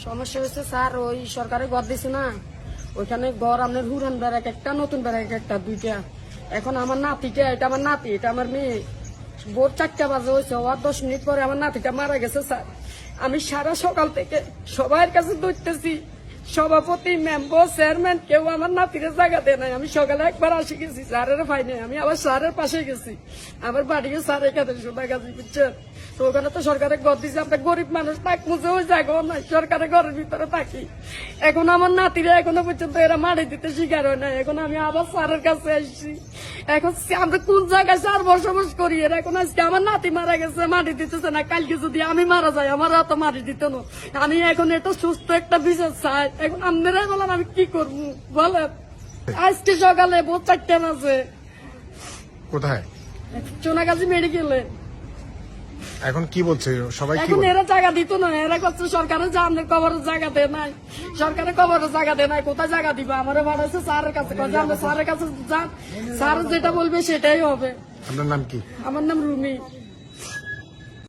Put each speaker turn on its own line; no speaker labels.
সমস্যা হয়েছে স্যার, ওই সরকারে ঘর দিছে না, ওইখানে ঘর আপনার হুরান বেড়াক একটা, নতুন বেড়াক একটা, দুইটা। এখন আমার নাতিটা, এটা আমার নাতি, এটা আমার মেয়ে। ভোর 4টা বাজে হয়েছে, হওয়ার 10 মিনিট পরে আমার নাতিটা মারা গেছে স্যার। আমি সারা সকাল থেকে সবার কাছে দৌড়তেছি, সভাপতি, মেম্বার, চেয়ারম্যান, কেউ আমার নাতিরে জায়গা দেয় নাই। আমি সকালে একবার আসি গেছি, স্যারের পাই নাই, আমি আবার স্যারের পাশে গেছি। আমার বাড়িও স্যার এখানে সোনাগাছি, বুঝছেন? তো ওখানে তো সরকারের ঘর দিচ্ছে, আমরা গরিব মানুষ, তাক মুছে ওই জায়গাও নাই, সরকারের ঘরের ভিতরে থাকি। এখন আমার নাতিরা এখনো পর্যন্ত এরা মারি দিতে শিকার হয় নাই। এখন আমি আবার স্যারের কাছে আসছি। এখন আমরা কোন জায়গায় 4 বসবাস করি, এরা এখন আজকে আমার নাতি মারা গেছে, মাটি দিতেছে না। কালকে যদি আমি মারা যাই, আমার এত মাটি দিত না। আমি এখন এটা সুস্থ একটা বিচার চাই। এখন আপনারাই বলেন আমি কি করবো বলেন। আজকে সকালে ভোর 4টা বাজে
কোথায়?
সোনাগাছি মেডিকেলে।
এখন কি বলছে সবাই? কি
এখন
বলে?
এরা জায়গা দিত না, এরা করছে সরকারের জানলে কবরের জায়গা দেয় নাই, সরকারের কবরের জায়গা দেয় নাই। কোথায় জায়গা দিবা? আমার বাড়াইছে স্যারের কাছে, আমরা স্যারের কাছে যান, স্যার যেটা বলবে সেটাই হবে।
আপনার নাম কি?
আমার নাম রুমি।